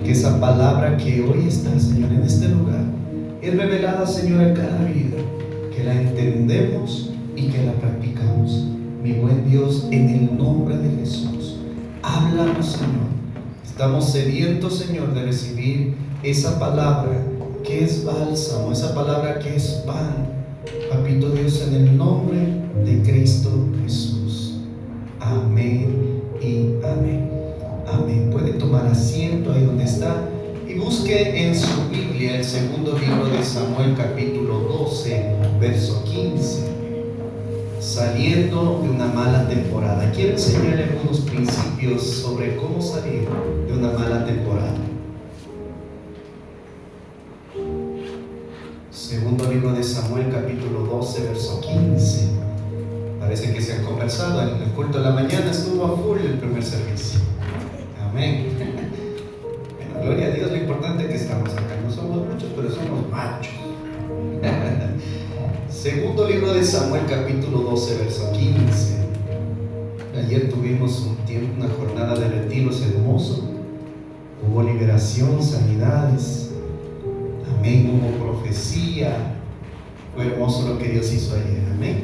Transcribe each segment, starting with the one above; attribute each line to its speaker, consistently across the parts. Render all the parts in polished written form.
Speaker 1: que esa palabra que hoy está, Señor, en este lugar, es revelada, Señor, en cada vida, que la entendemos y que la practicamos. Mi buen Dios, en el nombre de Jesús, háblanos, Señor. Estamos sedientos, Señor, de recibir esa palabra que es bálsamo, esa palabra que es pan. Papito Dios, en el nombre de Cristo Jesús. Amén y amén. Amén. Puede tomar asiento ahí donde está y busque en su Biblia el segundo libro de Samuel, capítulo 12, verso 15. Saliendo de una mala temporada. Quiero enseñarle algunos principios sobre cómo salir de una mala temporada. Segundo libro de Samuel, capítulo 12, verso 15. Parece que se han conversado. En el culto de la mañana estuvo a full el primer servicio. Amén. Bueno, gloria a Dios. Lo importante es que estamos acá. No somos muchos, pero somos machos. Segundo libro de Samuel, capítulo 12, verso 15. Ayer tuvimos un tiempo, una jornada de retiros hermoso. Hubo liberación, sanidades. Amén. Hubo profecía. Fue hermoso lo que Dios hizo ayer. Amén.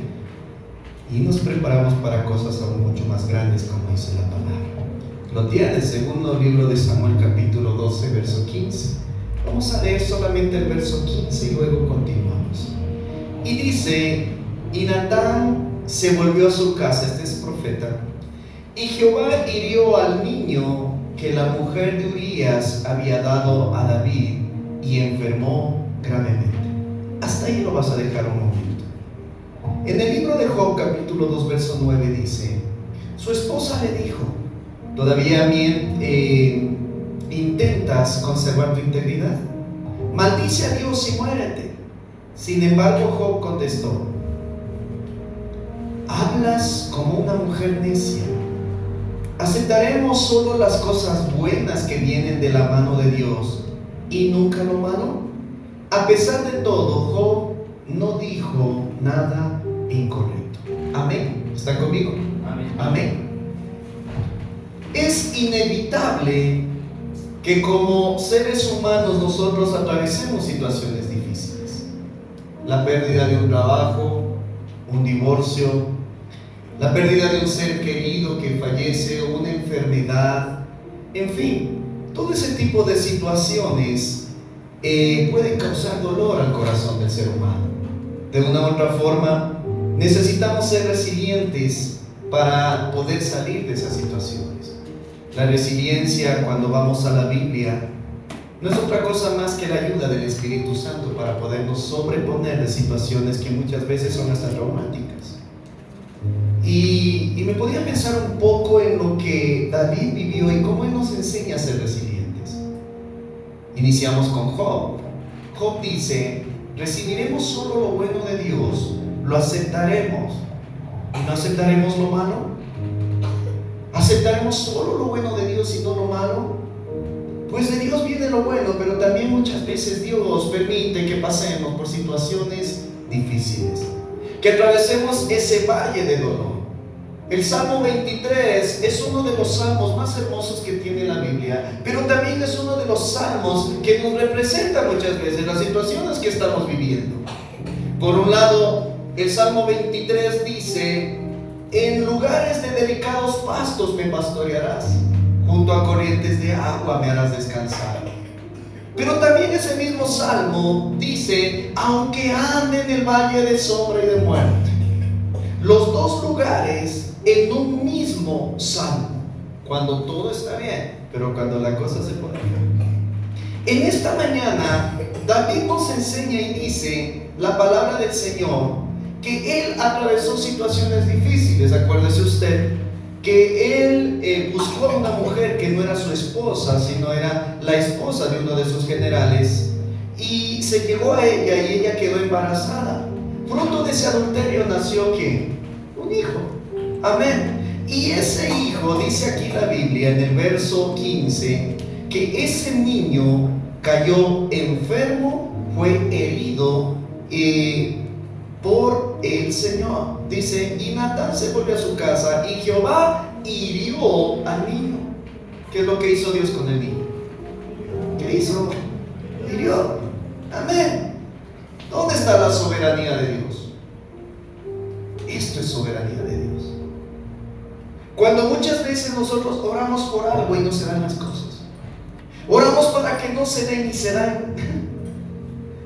Speaker 1: Y nos preparamos para cosas aún mucho más grandes, como dice la palabra. Lo tiene el segundo libro de Samuel, capítulo 12, verso 15. Vamos a leer solamente el verso 15 y luego continuamos. Y dice: y Natán se volvió a su casa, este es profeta, y Jehová hirió al niño que la mujer de Urías había dado a David, y enfermó gravemente. Hasta ahí lo vas a dejar un momento. En el libro de Job, capítulo 2, verso 9 dice: su esposa le dijo: ¿todavía intentas conservar tu integridad? Maldice a Dios y muérete. Sin embargo, Job contestó: hablas como una mujer necia. ¿Aceptaremos solo las cosas buenas que vienen de la mano de Dios y nunca lo malo? A pesar de todo, Job no dijo nada incorrecto. Amén. ¿Están conmigo?
Speaker 2: Amén.
Speaker 1: Amén. Es inevitable que como seres humanos nosotros atravesemos situaciones difíciles. La pérdida de un trabajo, un divorcio, la pérdida de un ser querido que fallece, o una enfermedad, en fin, todo ese tipo de situaciones pueden causar dolor al corazón del ser humano. De una u otra forma, necesitamos ser resilientes para poder salir de esas situaciones. La resiliencia, cuando vamos a la Biblia, no es otra cosa más que la ayuda del Espíritu Santo para podernos sobreponer de situaciones que muchas veces son hasta traumáticas. Y me podía pensar un poco en lo que David vivió y cómo él nos enseña a ser resilientes. Iniciamos con Job. Job dice: recibiremos solo lo bueno de Dios, lo aceptaremos y no aceptaremos lo malo. ¿Aceptaremos solo lo bueno de Dios y no lo malo? Pues de Dios viene lo bueno, pero también muchas veces Dios permite que pasemos por situaciones difíciles, que atravesemos ese valle de dolor. El Salmo 23 es uno de los salmos más hermosos que tiene la Biblia, pero también es uno de los salmos que nos representa muchas veces las situaciones que estamos viviendo. Por un lado, el Salmo 23 dice: en lugares de delicados pastos me pastorearás, junto a corrientes de agua me harás descansar. Pero también ese mismo salmo dice: aunque ande en el valle de sombra y de muerte. Los dos lugares en un mismo salmo, cuando todo está bien, pero cuando la cosa se pone fea. En esta mañana David nos enseña y dice la palabra del Señor que él atravesó situaciones difíciles. Acuérdese usted que él buscó a una mujer que no era su esposa, sino era la esposa de uno de sus generales, y se llegó a ella y ella quedó embarazada. Fruto de ese adulterio nació ¿qué? Un hijo. Amén. Y ese hijo, dice aquí la Biblia en el verso 15, que ese niño cayó enfermo, fue herido por el Señor. Dice: y Natán se volvió a su casa y Jehová hirió al niño. ¿Qué es lo que hizo Dios con el niño? ¿qué hizo? Hirió. Amén. ¿Dónde está la soberanía de Dios? Esto es soberanía de Dios. Cuando muchas veces nosotros oramos por algo y no se dan las cosas, oramos para que no se den y se dan.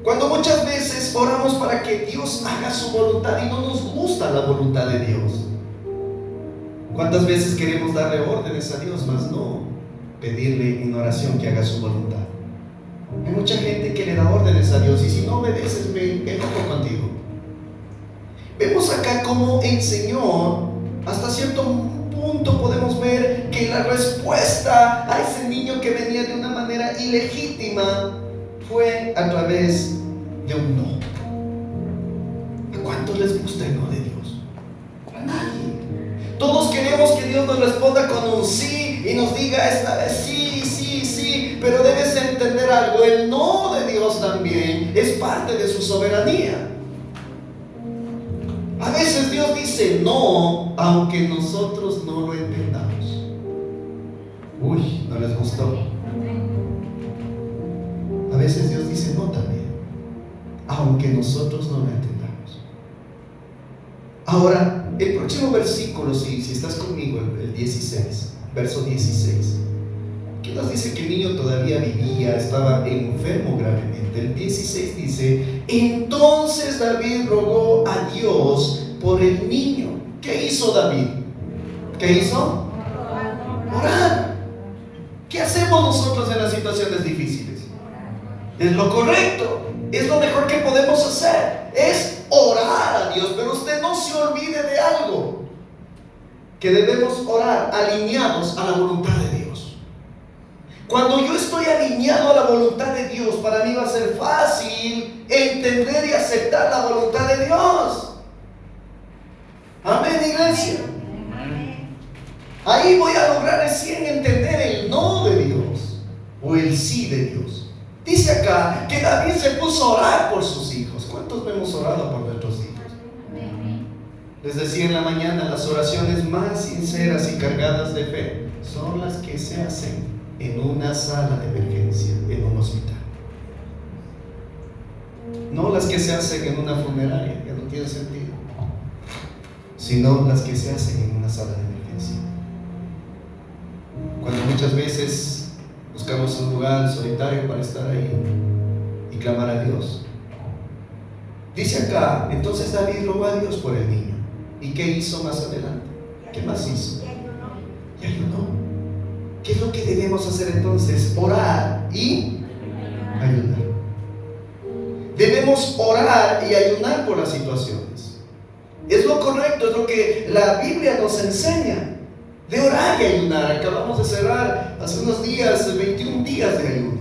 Speaker 1: Cuando muchas veces oramos para que Dios haga su voluntad y no nos gusta la voluntad de Dios. ¿Cuántas veces queremos darle órdenes a Dios, mas no pedirle en oración que haga su voluntad? Hay mucha gente que le da órdenes a Dios y si no obedeces me enojo contigo. Vemos acá cómo el Señor, hasta cierto punto podemos ver que la respuesta a ese niño que venía de una manera ilegítima fue a través de un no. ¿A cuántos les gusta el no de Dios? A nadie. Todos queremos que Dios nos responda con un sí y nos diga esta vez sí, sí, sí, pero debes entender algo, el no de Dios también es parte de su soberanía. A veces Dios dice no, aunque nosotros no lo entendamos. Uy, ¿no les gustó? A veces Dios dice no también, aunque nosotros no lo entendamos. Ahora, el próximo versículo, si estás conmigo, el 16, verso 16, que nos dice que el niño todavía vivía, estaba enfermo gravemente. El 16 dice: entonces David rogó a Dios por el niño. ¿Qué hizo David? ¿Qué hizo? Orar. ¿Qué hacemos nosotros en las situaciones difíciles? Es lo correcto, es lo mejor que podemos hacer, es orar a Dios. Pero usted no se olvide de algo, que debemos orar alineados a la voluntad de Dios. Cuando yo estoy alineado a la voluntad de Dios, para mí va a ser fácil entender y aceptar la voluntad de Dios. Amén, iglesia. Ahí voy a lograr recién entender el no de Dios o el sí de Dios. Dice acá que David se puso a orar por sus hijos. ¿Cuántos hemos orado por nuestros hijos? Les decía en la mañana, las oraciones más sinceras y cargadas de fe son las que se hacen en una sala de emergencia, en un hospital. No las que se hacen en una funeraria, que no tiene sentido, sino las que se hacen en una sala de emergencia. Cuando muchas veces buscamos un lugar solitario para estar ahí y clamar a Dios. Dice acá, entonces David rogó a Dios por el niño. ¿Y qué hizo más adelante? ¿Qué más hizo? Y ayunó. ¿Qué es lo que debemos hacer entonces? Orar y ayunar. Debemos orar y ayunar por las situaciones. Es lo correcto, es lo que la Biblia nos enseña. De orar y ayunar. Acabamos de cerrar hace unos días, 21 días de ayuno.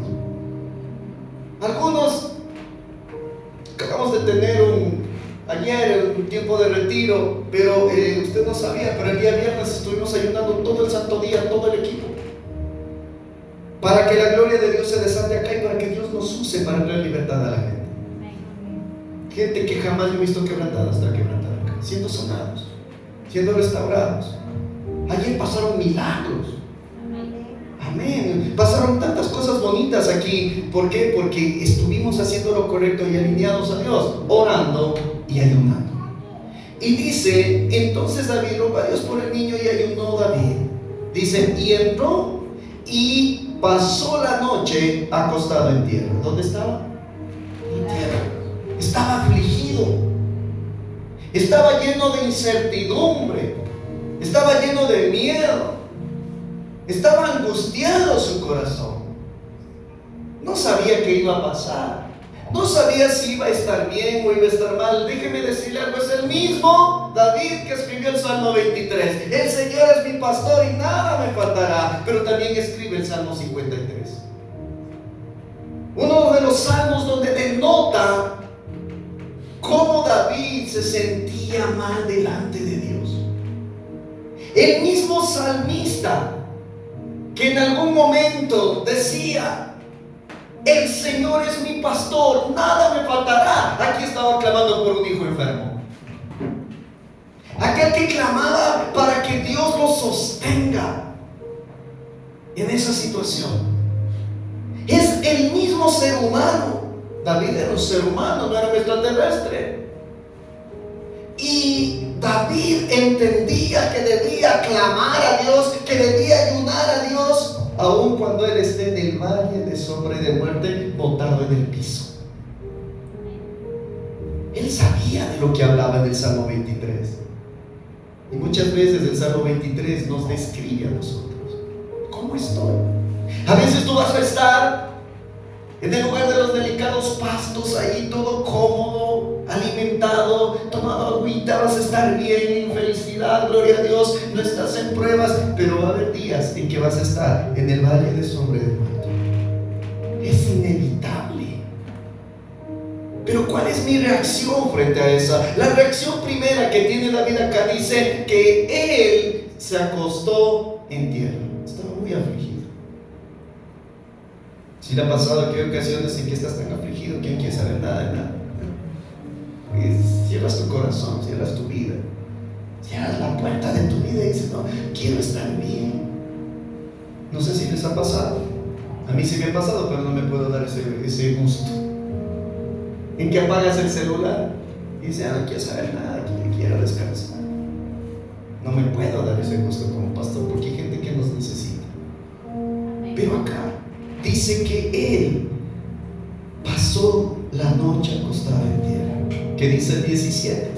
Speaker 1: Algunos acabamos de tener ayer un tiempo de retiro, pero usted no sabía, pero el día viernes estuvimos ayunando todo el santo día, todo el equipo, para que la gloria de Dios se desate acá y para que Dios nos use para traer libertad a la gente. Gente que jamás he visto quebrantada está quebrantada acá, siendo sanados, siendo restaurados. Ayer pasaron milagros. Amén. Pasaron tantas cosas bonitas aquí. ¿Por qué? Porque estuvimos haciendo lo correcto y alineados a Dios, orando y ayunando. Y dice, entonces David rogó a Dios por el niño y ayunó David. Dice, y entró y pasó la noche acostado en tierra. ¿Dónde estaba? En tierra. Estaba afligido. Estaba lleno de incertidumbre. Estaba lleno de miedo. Estaba angustiado su corazón. No sabía qué iba a pasar. No sabía si iba a estar bien o iba a estar mal. Déjeme decirle algo, es el mismo David que escribió el Salmo 23. El Señor es mi pastor y nada me faltará. Pero también escribe el Salmo 53. Uno de los salmos donde denota cómo David se sentía mal delante de Dios. El mismo salmista que en algún momento decía, el Señor es mi pastor, nada me faltará. Aquí estaba clamando por un hijo enfermo. Aquel que clamaba para que Dios lo sostenga en esa situación. Es es el mismo ser humano. David era un ser humano, no era un extraterrestre. Y David entendía que debía clamar a Dios, que debía ayunar a Dios, aun cuando él esté en el valle de sombra y de muerte, botado en el piso. Él sabía de lo que hablaba en el Salmo 23. Y muchas veces el Salmo 23 nos describe a nosotros. ¿Cómo estoy? A veces tú vas a estar en el lugar de los delicados pastos, ahí todo cómodo, alimentado, tomando agüita, vas a estar bien, en felicidad, gloria a Dios, no estás en pruebas, pero va a haber días en que vas a estar en el valle de sombra y de muerte. Es inevitable. Pero ¿cuál es mi reacción frente a esa? La reacción primera que tiene David acá dice que él se acostó en tierra. Estaba muy afligido. Si le ha pasado que hay ocasiones en que estás tan afligido que no quieres saber nada de nada. Cierras tu corazón, cierras tu vida, cierras la puerta de tu vida y dices, no, quiero estar bien. No sé si les ha pasado. A mí sí me ha pasado, pero no me puedo dar ese gusto. En que apagas el celular y dices, no quiero saber nada, quiero descansar. No me puedo dar ese gusto como pastor porque hay gente que nos necesita. Pero acá dice que él pasó la noche acostado en tierra. ¿Qué dice el 17?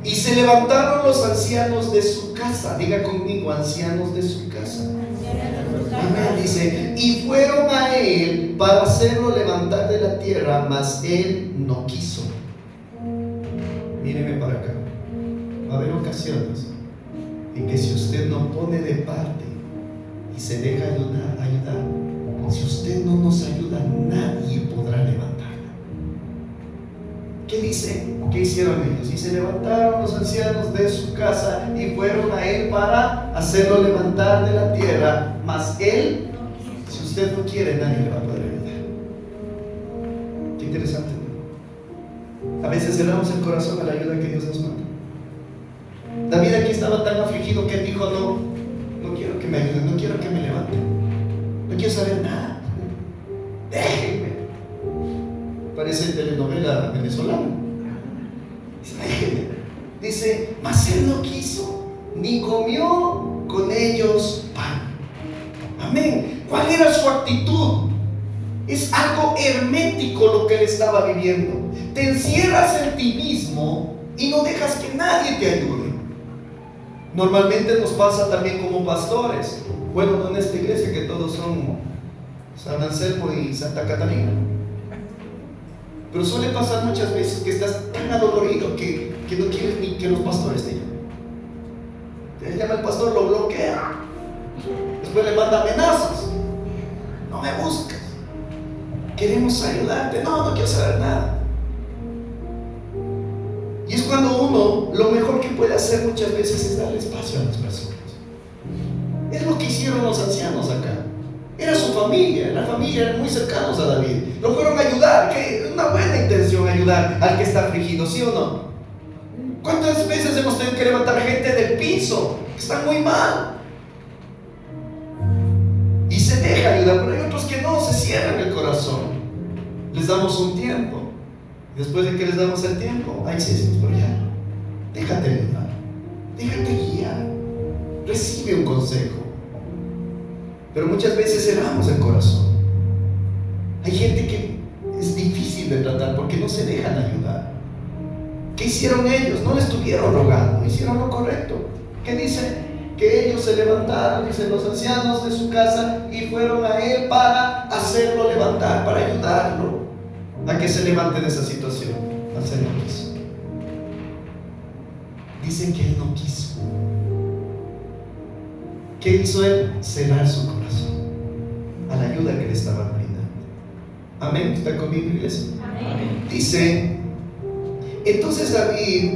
Speaker 1: Y se levantaron los ancianos de su casa. Diga conmigo, ancianos de su casa. Amén. Dice, y fueron a él para hacerlo levantar de la tierra, mas él no quiso. Míreme para acá. Va a haber ocasiones en que si usted no pone de parte y se deja ayudar, si usted no nos ayuda, nadie podrá levantarla. ¿Qué dice? ¿Qué hicieron ellos? Y se levantaron los ancianos de su casa y fueron a él para hacerlo levantar de la tierra, mas él, si usted no quiere, nadie le va a poder ayudar. Qué interesante, ¿no? A veces cerramos el corazón a la ayuda que Dios nos manda. David aquí estaba tan afligido que él dijo, no quiero que me ayuden, no quiero que me levanten, no quiero saber nada, déjenme. Parece telenovela venezolana. Déjenme. Dice, mas él no quiso, ni comió con ellos pan. Amén. ¿Cuál era su actitud? Es algo hermético lo que él estaba viviendo. Te encierras en ti mismo y no dejas que nadie te ayude. Normalmente nos pasa también como pastores. Bueno, no en esta iglesia que todos son San Anselmo y Santa Catalina. Pero suele pasar muchas veces que estás tan adolorido que no quieres ni que los pastores te llamen. Te llama el pastor, lo bloquea. Después le manda amenazas. No me buscas. Queremos ayudarte. No quiero saber nada. Y es cuando uno, lo mejor que puede hacer muchas veces es darle espacio a las personas. Es lo que hicieron los ancianos acá. Era su familia, la familia eran muy cercanos a David. Lo fueron a ayudar, que una buena intención ayudar al que está afligido, ¿sí o no? ¿Cuántas veces hemos tenido que levantar gente del piso que están muy mal? Y se deja ayudar, pero hay otros que no, se cierran el corazón. Les damos un tiempo. Después de que les damos el tiempo, ahí sí decimos, pero ya, déjate ayudar, déjate guiar, recibe un consejo. Pero muchas veces cerramos el corazón. Hay gente que es difícil de tratar porque no se dejan ayudar. ¿Qué hicieron ellos? No le estuvieron rogando, hicieron lo correcto. ¿Qué dice? Que ellos se levantaron, dicen los ancianos de su casa, y fueron a él para hacerlo levantar, para ayudarlo a que se levante de esa situación. Mas él no quiso. Dicen que él no quiso. ¿Qué hizo él? Cerrar su corazón a la ayuda que le estaban brindando. Amén. ¿Está conmigo, iglesia? Amén. Dice, entonces David,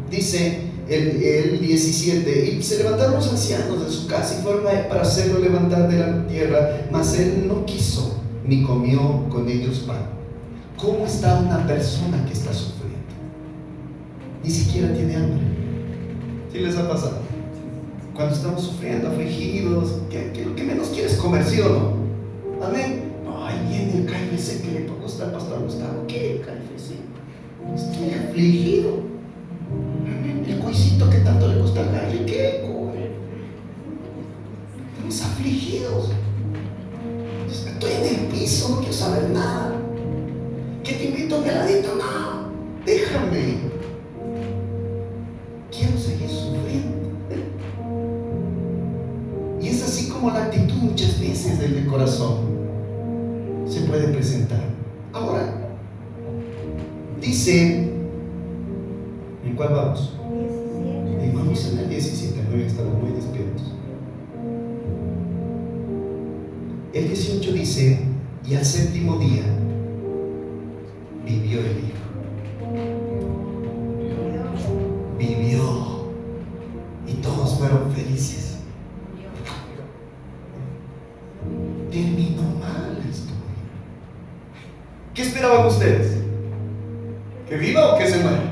Speaker 1: dice el 17, y se levantaron los ancianos de su casa y fueron a él para hacerlo levantar de la tierra, mas él no quiso, ni comió con ellos pan. ¿Cómo está una persona que está sufriendo? Ni siquiera tiene hambre. ¿Sí les ha pasado? Cuando estamos sufriendo, afligidos, que lo que menos quieres comer, ¿sí o no? Amén. No, ahí viene el KFC que le gusta al pastor Gustavo. ¿Qué el KFC? Estoy afligido. Amén. El cuisito que tanto le gusta al Harry, ¿qué? Estamos afligidos. Estoy en el piso, no quiero saber nada. ¿Qué te invito a un heladito? No, déjame. Quiero seguir sufriendo. Y es así como la actitud muchas veces del corazón se puede presentar. Ahora, dice, ¿en cuál vamos? 17. Vamos en el 17, no estamos muy despiertos. El 18 dice, y al séptimo día vivió el hijo. Vivió. Y todos fueron felices. Terminó mal la historia. ¿Qué esperaban ustedes? ¿Que viva o que se muera?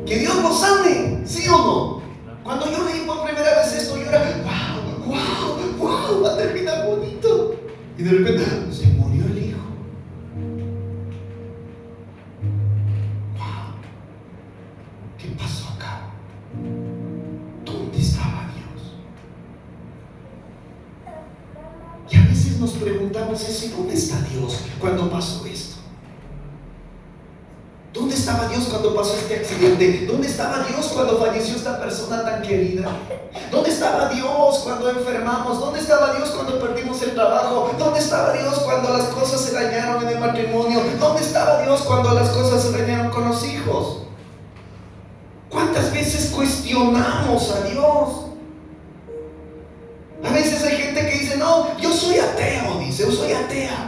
Speaker 1: Que Dios nos sane, ¿sí o no? Cuando yo leí por primera vez esto, yo era wow, va a terminar bonito. Y de repente se murió el hijo. Wow, ¿qué pasó acá? ¿Dónde estaba Dios? Y a veces nos preguntamos eso, ¿y dónde está Dios cuando pasó esto? ¿Dónde estaba Dios cuando pasó este accidente? ¿Dónde estaba Dios cuando falleció esta persona tan querida? ¿Dónde estaba Dios cuando enfermamos? ¿Dónde estaba Dios cuando perdimos el trabajo? ¿Dónde estaba Dios cuando las cosas se dañaron en el matrimonio? ¿Dónde estaba Dios cuando las cosas se dañaron con los hijos? ¿Cuántas veces cuestionamos a Dios? A veces hay gente que dice, no, yo soy ateo, dice, yo soy atea.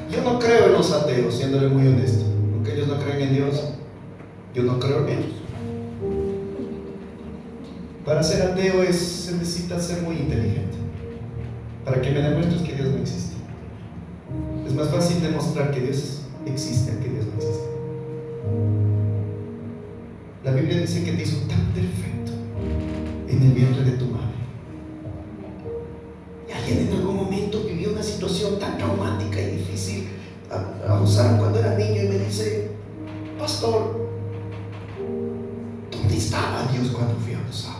Speaker 1: Yo no creo en los ateos, siéndole muy honesto. Porque ellos no creen en Dios, yo no creo en ellos. Para ser ateo se necesita ser muy inteligente. Para que me demuestres que Dios no existe. Es más fácil demostrar que Dios existe a que Dios no existe. La Biblia dice que te hizo tan perfecto en el vientre de tu madre. Y alguien en algún momento vivió una situación tan traumática y difícil. Abusaron cuando era niño y me dice, pastor, ¿dónde estaba Dios cuando fui abusado?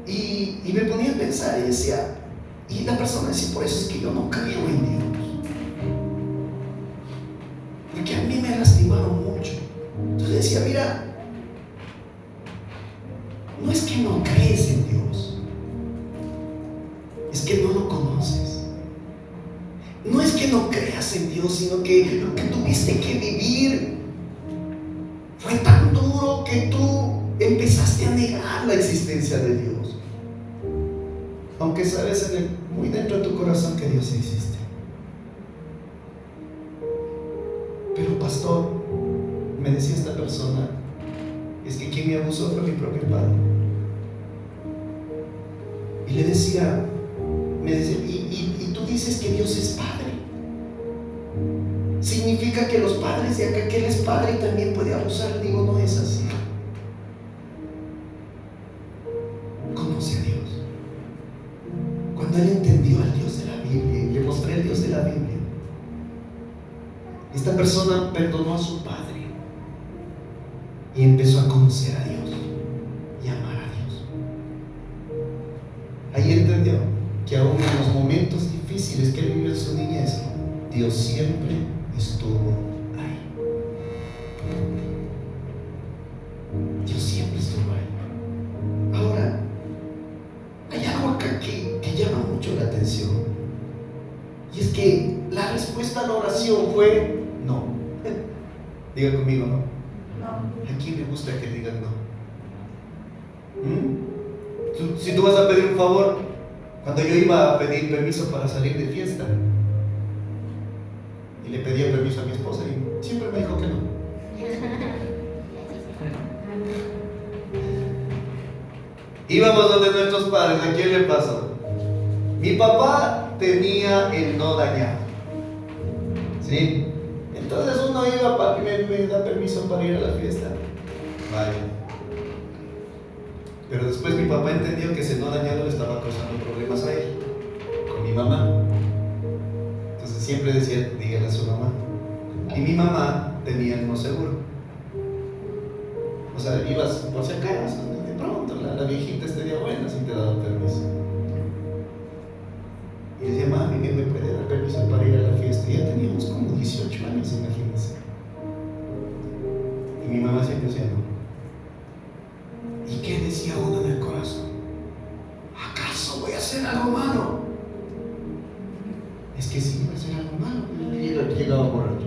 Speaker 1: Y me ponía a pensar y decía, y la persona decía, por eso es que yo no creo en Dios, porque a mí me lastimaron mucho. Entonces decía, mira, no es que no crees en Dios, es que no lo conoces. No es que no creas en Dios, sino que lo que tuviste que vivir fue tan duro que tú empezaste a negar la existencia de Dios, aunque sabes muy dentro de tu corazón que Dios existe. Pero pastor, me decía esta persona, es que quien me abusó fue mi propio padre. Y le decía, me decía, y tú dices que Dios es padre. ¿Significa que los padres de acá, que Él es padre y también puede abusar? Digo, no es así. Conoce a Dios. Cuando él entendió al Dios de la Biblia y le mostré al Dios de la Biblia, esta persona perdonó a su padre y empezó a conocer a Dios y a amar a Dios. Ahí entendió que aún en los momentos difíciles que él vivió en su niñez, Dios siempre estuvo ahí. Dios siempre estuvo ahí. Ahora, hay algo acá que llama mucho la atención, y es que la respuesta a la oración fue no. Diga conmigo, no. ¿A quién le gusta que digan no? Si tú vas a pedir un favor, cuando yo iba a pedir permiso para salir de fiesta y le pedía permiso a mi esposa y siempre me dijo que no. Íbamos donde nuestros padres, ¿a quién le pasó? Mi papá tenía el no dañado, ¿sí? Entonces uno iba, papi, me da permiso para ir a la fiesta. Vaya. Pero después mi papá entendió que ese no dañado le estaba causando problemas a él, con mi mamá. Entonces siempre decía, dígale a su mamá. Y mi mamá tenía el no seguro. O sea, ibas por si acaso, de pronto, la viejita estaría buena si te daba permiso. Y decía, mami, ¿me puede dar permiso para ir a la fiesta? Y ya teníamos como 18 años, imagínense. Y mi mamá siempre decía, no. ¿Y qué decía uno en el corazón? ¿Acaso voy a hacer algo malo? Es que si iba a hacer algo malo, llegaba borracho.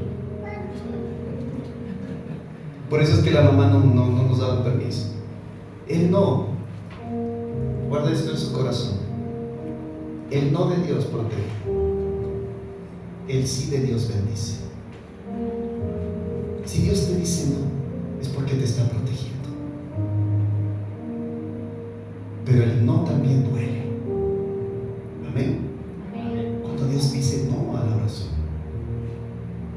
Speaker 1: Por eso es que la mamá no nos daba permiso. El no, guarda esto en su corazón. El no de Dios protege. El sí de Dios bendice. Si Dios te dice no, es porque te está protegiendo. Pero el no también duele. Amén. Cuando Dios dice no a la oración.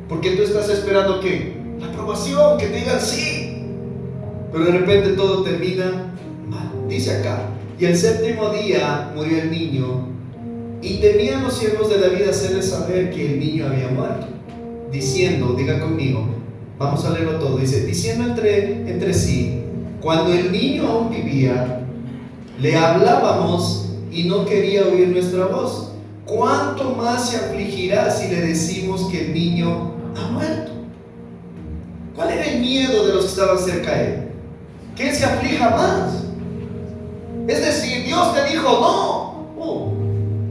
Speaker 1: Porque tú estás esperando que la aprobación, que te digan sí. Pero de repente todo termina mal. Dice acá, y el séptimo día murió el niño, y temían los siervos de David hacerle saber que el niño había muerto, diciendo, diga conmigo, vamos a leerlo todo, dice, diciendo entre sí, cuando el niño aún vivía, le hablábamos y no quería oír nuestra voz. ¿Cuánto más se afligirá si le decimos que el niño ha muerto? ¿Cuál era el miedo de los que estaban cerca de él? Que él se aflija más. Es decir, Dios te dijo no,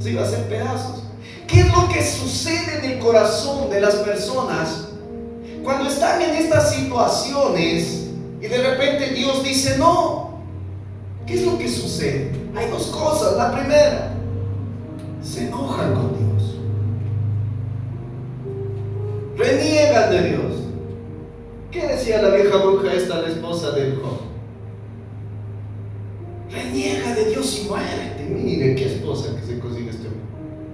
Speaker 1: se iba a hacer pedazos. ¿Qué es lo que sucede en el corazón de las personas cuando están en estas situaciones y de repente Dios dice no? ¿Qué es lo que sucede? Hay dos cosas. La primera, se enojan con Dios, reniegan de Dios. ¿Qué decía la vieja bruja esta, la esposa del Job? Reniega de Dios y muérete. Mire qué esposa que se consigue este hombre.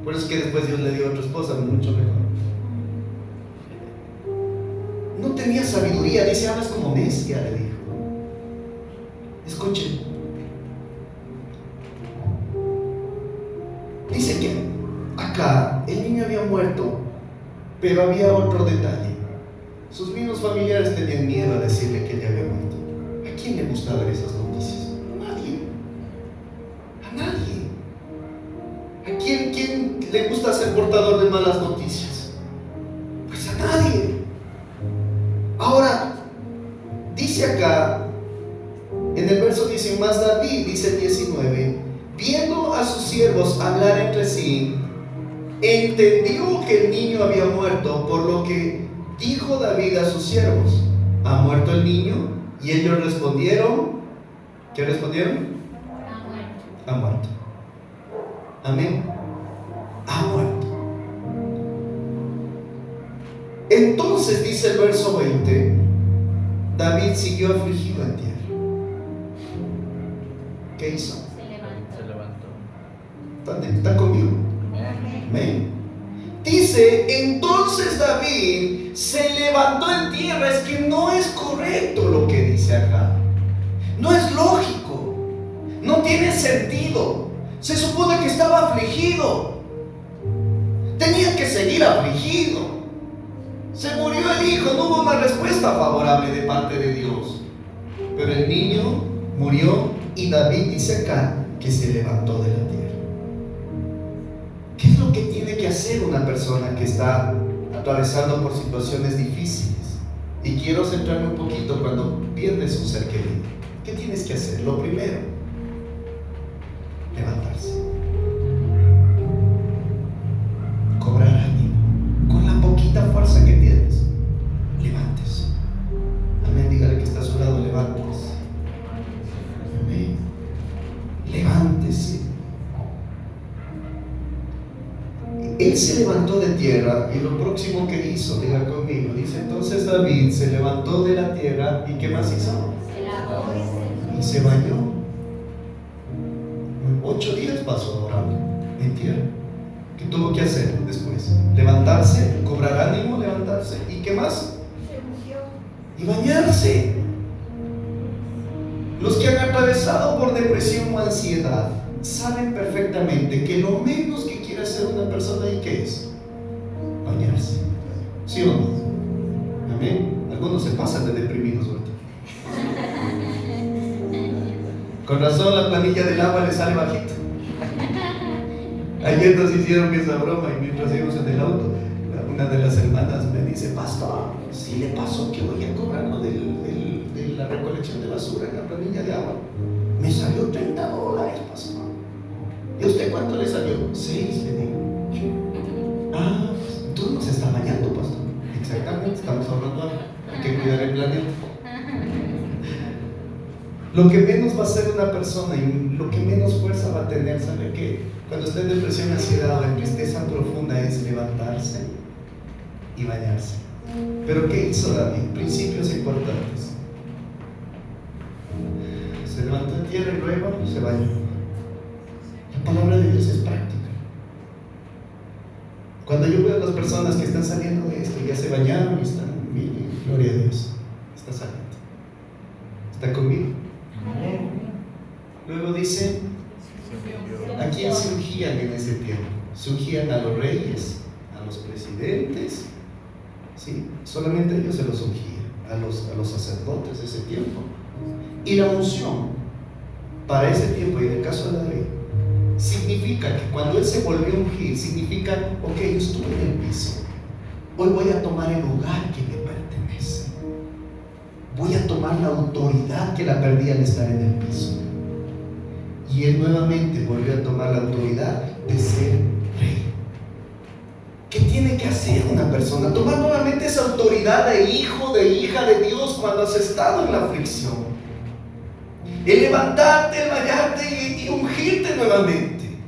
Speaker 1: Por eso es que después Dios le dio otra esposa mucho mejor. No tenía sabiduría, dice, hablas como necia, le dijo. Escuchen. Dice que acá el niño había muerto, pero había otro detalle. Sus mismos familiares tenían miedo a decirle que él ya había muerto. ¿A quién le gusta ver esas noticias? A nadie. A nadie. ¿A quién le gusta ser portador de malas noticias? Pues a nadie. Ahora, dice acá, en el verso dice, más David, dice el 19, viendo a sus siervos hablar entre sí, entendió que el niño había muerto, por lo que dijo David a sus siervos, ¿ha muerto el niño? Y ellos respondieron, ¿qué respondieron? Ha muerto. Amén. Ha muerto. Entonces dice el verso 20, David siguió afligido en tierra. ¿Qué hizo?
Speaker 2: Se levantó.
Speaker 1: ¿Están conmigo?
Speaker 2: Amén.
Speaker 1: Amén. Dice, entonces David se levantó en tierra. Es que no es correcto lo que dice acá. No es lógico. No tiene sentido. Se supone que estaba afligido. Tenía que seguir afligido. Se murió el hijo, no hubo una respuesta favorable de parte de Dios. Pero el niño murió y David dice acá que se levantó de la tierra. ¿Qué es lo que tiene que hacer una persona que está atravesando por situaciones difíciles? Y quiero centrarme un poquito cuando pierdes un ser querido. ¿Qué tienes que hacer? Lo primero, levantarse. Cobrar ánimo. Con la poquita fuerza que tienes, levántese. Amén, dígale que está a su lado, levántese. Amén. Levántese. Él se levantó de tierra y lo próximo que hizo, diga conmigo, dice, entonces David se levantó de la tierra y ¿qué más hizo? Y se bañó. 8 días pasó orando en tierra. ¿Qué tuvo que hacer después? Levantarse, cobrar ánimo, levantarse. ¿Y qué más? Y bañarse. Los que han atravesado por depresión o ansiedad saben perfectamente que lo menos que quiere hacer una persona, ¿y qué es? Bañarse. ¿Sí o no? Amén. Algunos se pasan de deprimidos ahorita. Con razón la planilla del agua le sale bajito. Ayer nos hicieron esa broma y mientras íbamos en el auto, una de las hermanas me dice: pastor, si le pasó que voy a cobrarlo de la recolección de basura en la planilla de agua. Me salió $30, pastor. ¿Y a usted cuánto le salió? 6, le digo. Ah, pues tú no se está bañando, pastor. Exactamente, estamos ahorrando agua. Hay que cuidar el planeta. Lo que menos va a hacer una persona y lo que menos fuerza va a tener, ¿sabe qué? Cuando está en depresión, ansiedad o en tristeza profunda, es levantarse y bañarse. Pero ¿qué hizo David? Principios importantes. Se levantó en tierra y luego se bañó. La palabra de Dios es práctica. Cuando yo veo a las personas que están saliendo de esto, ya se bañaron y están, miren, gloria a Dios, está saliendo. ¿Está conmigo? Luego dice: ¿a quién se ungían en ese tiempo? Se ungían a los reyes, a los presidentes, ¿sí? Solamente ellos se los ungían, a los sacerdotes de ese tiempo. Y la unción para ese tiempo, y en el caso de David, significa que cuando él se volvió a ungir, significa: ok, yo estuve en el piso, hoy voy a tomar el lugar que me pertenece, voy a tomar la autoridad que la perdí al estar en el piso. Y él nuevamente volvió a tomar la autoridad de ser rey. ¿Qué tiene que hacer una persona? Tomar nuevamente esa autoridad de hijo, de hija de Dios cuando has estado en la aflicción. El levantarte, el bañarte y ungirte nuevamente.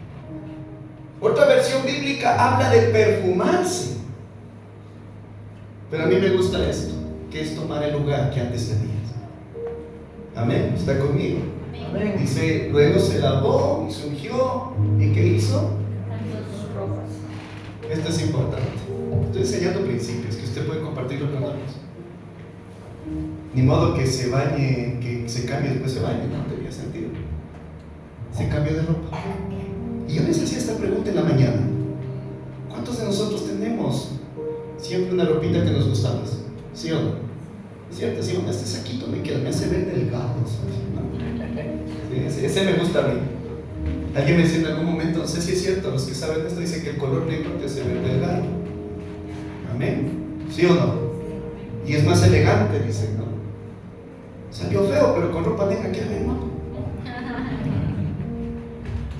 Speaker 1: Otra versión bíblica habla de perfumarse. Pero a mí me gusta esto, que es tomar el lugar que antes tenías. Amén, ¿está conmigo? Amén. Dice: luego se lavó y se ungió. ¿Y qué hizo? Esto es importante. Estoy enseñando principios que usted puede compartirlo con otros. Ni modo que se bañe, que se cambie y después se bañe. No tenía sentido. Se cambió de ropa. Y yo les hacía esta pregunta en la mañana: ¿cuántos de nosotros tenemos siempre una ropita que nos gusta más? ¿Sí o no? ¿Es cierto? ¿Sí o no? Este saquito me hace ver delgado, ¿sabes? Sí, ese me gusta a mí. Alguien me decía en algún momento, no sé si es cierto, los que saben esto dicen que el color negro te hace ver delgado. Amén. ¿Sí o no? Y es más elegante, dicen, ¿no? Salió feo, pero con ropa negra queda bien, ¿no?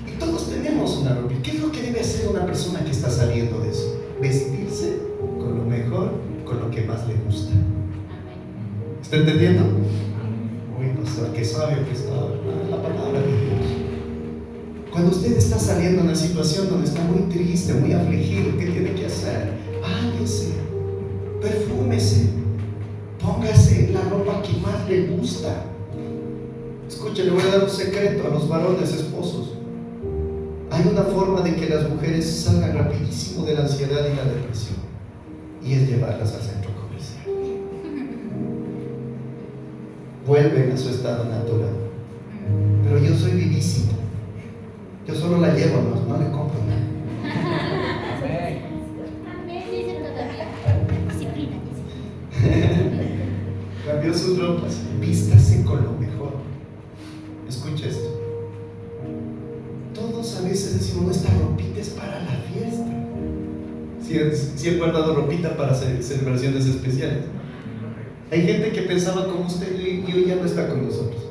Speaker 1: Y todos tenemos una ropa. ¿Qué es lo que debe hacer una persona que está saliendo de eso? Vestirse con lo mejor, con lo que más le gusta. ¿Está entendiendo? Uy, pastor, qué sabio que está la palabra de Dios. Cuando usted está saliendo de una situación donde está muy triste, muy afligido, ¿qué tiene que hacer? Báñese, perfúmese, póngase la ropa que más le gusta. Escuche, le voy a dar un secreto a los varones esposos. Hay una forma de que las mujeres salgan rapidísimo de la ansiedad y la depresión, y es llevarlas al centro comercial. Vuelven a su estado natural. Pero yo soy vivísimo. Yo solo la llevo, no le compro nada. Cambió sus ropas. Vístase con lo mejor. Escucha esto. Todos a veces decimos: no, esta ropita es para la fiesta. Si he guardado ropita para celebraciones especiales. Hay gente que pensaba como usted y hoy ya no está con nosotros.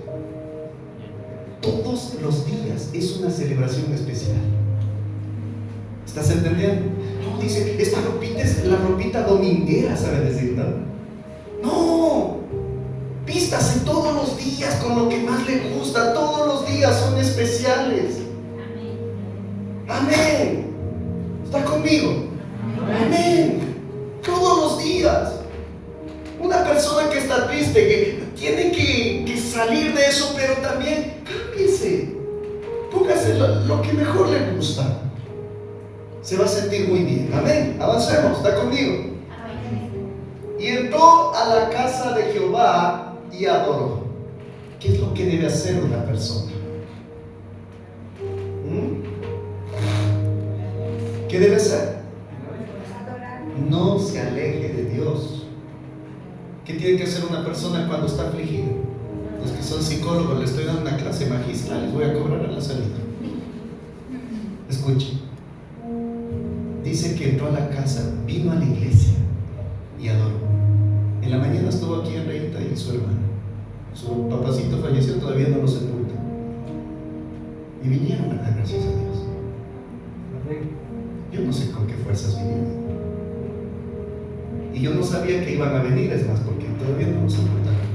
Speaker 1: Todos los días es una celebración especial. ¿Estás entendiendo? No, dice, esta ropita es la ropita dominguera, ¿sabe decir? No, vístase todos los días con lo que más le gusta. Todos los días son especiales. Amén. ¿Está conmigo? Amén. Todos los días. Una persona que está triste, que tiene que salir de eso, pero también cámbiese. Póngase lo que mejor le gusta. Se va a sentir muy bien. Amén. Avancemos. ¿Está conmigo? Amén. Y entró a la casa de Jehová y adoró. ¿Qué es lo que debe hacer una persona? ¿Qué debe hacer? No se aleje de Dios. ¿Qué tiene que hacer una persona cuando está afligida? Los que son psicólogos, les estoy dando una clase magistral, les voy a cobrar a la salida. Escuchen. Dice que entró a la casa, vino a la iglesia y adoró. En la mañana estuvo aquí en Reita y su hermano. Su papacito falleció, todavía no lo sepulta. Y vinieron a dar gracias a Dios. Yo no sé con qué fuerzas vinieron. Y yo no sabía que iban a venir, es más, porque todavía no lo sepultaron.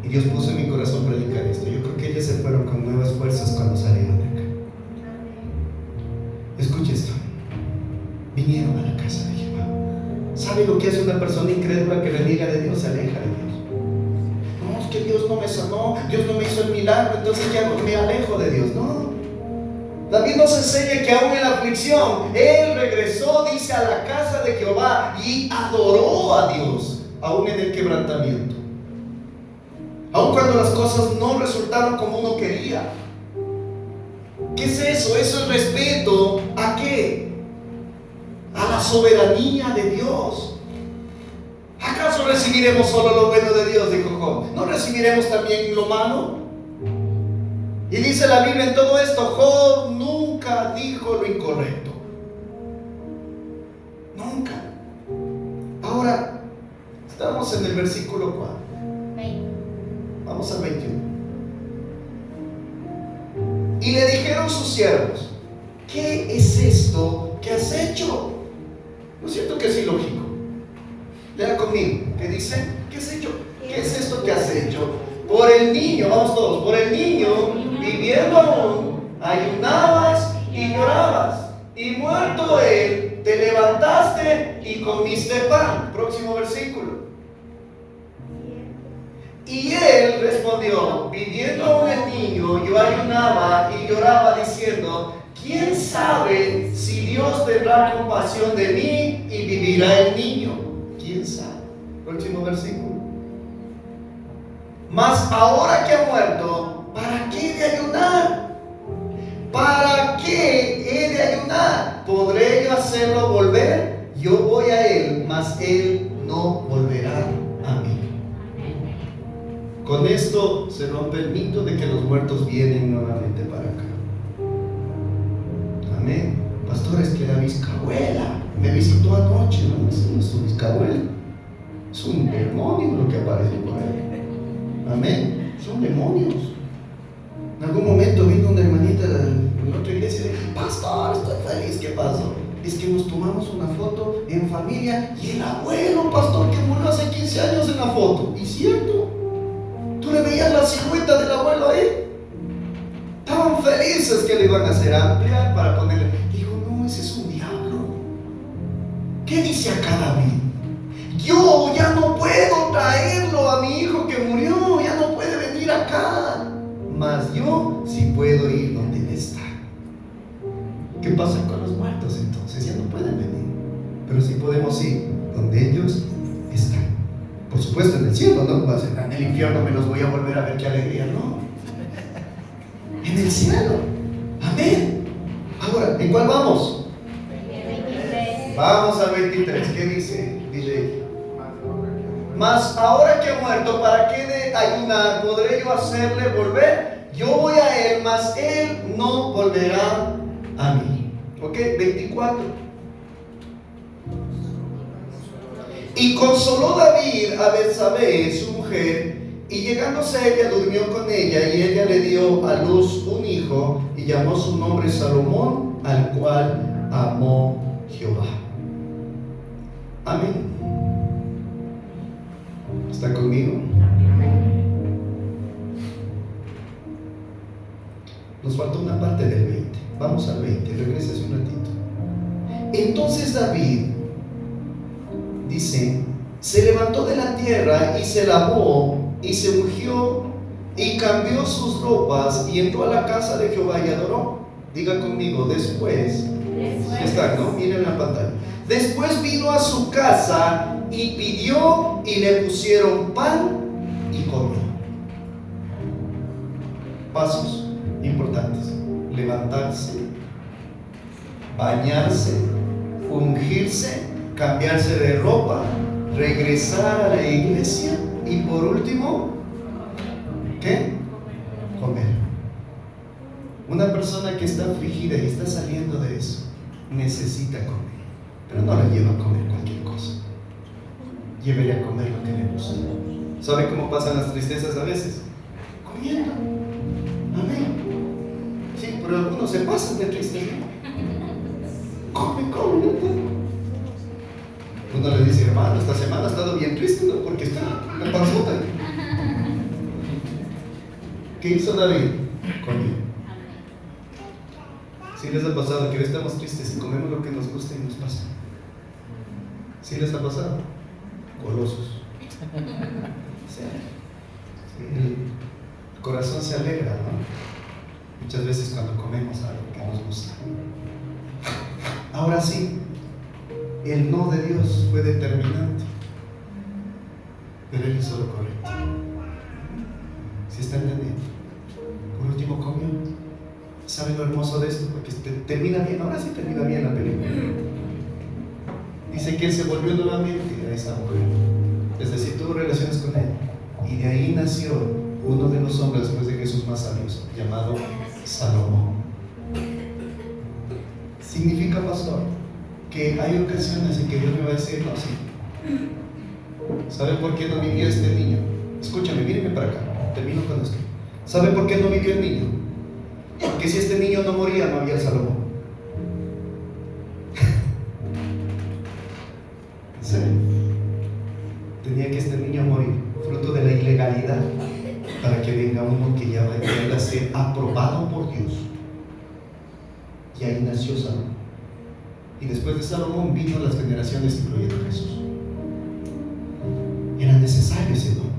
Speaker 1: Y Dios puso en mi corazón predicar esto. Yo creo que ellas se fueron con nuevas fuerzas cuando salieron de acá. Escuche esto. Vinieron a la casa de Jehová. ¿Sabe lo que hace una persona incrédula que reniega de Dios? Se aleja de Dios. No, es que Dios no me sanó, Dios no me hizo el milagro, entonces ya me alejo de Dios. No. David nos enseña que aún en la aflicción, él regresó, dice, a la casa de Jehová y adoró a Dios, aún en el quebrantamiento. Aún cuando las cosas no resultaron como uno quería. ¿Qué es eso? Eso es respeto. ¿A qué? A la soberanía de Dios. ¿Acaso recibiremos solo lo bueno de Dios? Dijo Job. ¿No recibiremos también lo malo? Y dice la Biblia en todo esto, Job nunca dijo lo incorrecto. Nunca. Ahora, estamos en el versículo 4. Vamos al 21. Y le dijeron sus siervos, ¿qué es esto que has hecho? ¿No es cierto que es ilógico? Lea conmigo, ¿qué dice? ¿Qué has hecho? ¿Qué es esto que has hecho? Por el niño, vamos todos, por el niño, viviendo aún, ayunabas y llorabas, y muerto él, te levantaste y comiste pan. Próximo versículo. Y él respondió, viviendo aún el niño, yo ayunaba y lloraba diciendo, ¿quién sabe si Dios tendrá compasión de mí y vivirá el niño? ¿Quién sabe? Próximo versículo. Mas ahora que ha muerto, ¿para qué he de ayunar? ¿Para qué he de ayunar? ¿Podré yo hacerlo volver? Yo voy a él, mas él no volverá a mí. Con esto se rompe el mito de que los muertos vienen nuevamente para acá. Amén. Pastor, es que la bisabuela me visitó anoche. No es su bisabuela, es un demonio lo que aparece por ahí. Amén. Son demonios. En algún momento vino una hermanita en otra iglesia y dijo, pastor, estoy feliz. ¿Qué pasó? Es que nos tomamos una foto en familia y el abuelo, pastor, que murió hace 15 años en la foto. ¿Y cierto? ¿Tú le veías la silueta del abuelo ahí? Estaban felices que le iban a hacer amplia para ponerle. Dijo, no, ese es un diablo. ¿Qué dice acá David? Yo ya no puedo traerlo a mi hijo que murió, ya no puede venir acá. Mas yo sí puedo ir donde él está. ¿Qué pasa con los muertos entonces? Ya no pueden venir. Pero sí podemos ir donde ellos están. Por supuesto en el cielo, ¿no? En el infierno me los voy a volver a ver, qué alegría, no. En el cielo. Amén. Ahora, ¿en cuál vamos?
Speaker 2: 23.
Speaker 1: Vamos al 23. ¿Qué dice? Dice, mas ahora que ha muerto, ¿para qué de ayunar? ¿Podré yo hacerle volver? Yo voy a él, mas él no volverá a mí. ¿Ok? 24. Y consoló David a Betsabé, su mujer, y llegándose a ella durmió con ella, y ella le dio a luz un hijo, y llamó su nombre Salomón, al cual amó Jehová. Amén. ¿Está conmigo? Nos falta una parte del 20. Vamos al 20, regresa un ratito. Entonces David, dice, se levantó de la tierra y se lavó y se ungió y cambió sus ropas y entró a la casa de Jehová y adoró. Diga conmigo, después. Está, ¿no? Miren la pantalla. Después vino a su casa y pidió y le pusieron pan y comió. pasos importantes: levantarse, bañarse, ungirse, cambiarse de ropa, regresar a la iglesia y por último, ¿qué? Comer. Una persona que está afligida y está saliendo de eso necesita comer, pero no la lleva a comer cualquier cosa. Llévele a comer lo que le gusta. ¿Sabe cómo pasan las tristezas a veces? Comiendo. Amén. Sí, pero algunos se pasan de tristeza. Come. Uno le dice: hermano, esta semana ha estado bien triste, ¿no? Porque está la panzota. ¿Qué hizo David? Comió. ¿Sí les ha pasado que hoy estamos tristes y comemos lo que nos gusta y nos pasa? ¿Sí les ha pasado? Golosos. Sí. El corazón se alegra, ¿no? Muchas veces cuando comemos algo que nos gusta. Ahora sí, el no de Dios fue determinante, pero Él hizo lo correcto. ¿Sí está entendiendo? Por último comió. ¿Saben lo hermoso de esto? Porque termina bien, ahora sí termina bien la película. Dice que Él se volvió nuevamente a esa mujer, es decir, tuvo relaciones con ella, y de ahí nació uno de los hombres después de Jesús más sabios, llamado Salomón. Significa, pastor, que hay ocasiones en que Dios me va a decir: no, sí. ¿Sabe por qué no vivió este niño? Escúchame, mírenme para acá, termino con esto. ¿Sabe por qué no vivió el niño? Porque si este niño no moría, no había Salomón. ¿En serio? Tenía que este niño morir, fruto de la ilegalidad, para que venga uno que ya va a ser aprobado por Dios. Y ahí nació Salomón. Y después de Salomón vino las generaciones, incluyendo Jesús. Era necesario ese don.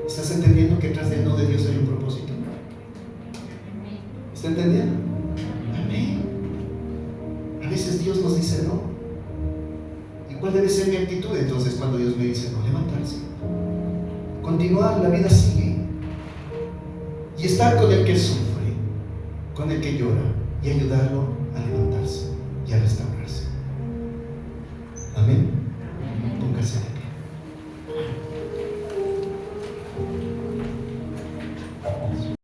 Speaker 1: ¿Estás entendiendo que tras del no de Dios hay un propósito? ¿Está entendiendo? Amén. A veces Dios nos dice no. ¿Y cuál debe ser mi actitud entonces cuando Dios me dice no? Levantarse, continuar, la vida sigue, y estar con el que sufre, con el que llora, y ayudarlo a levantarse y a restaurar.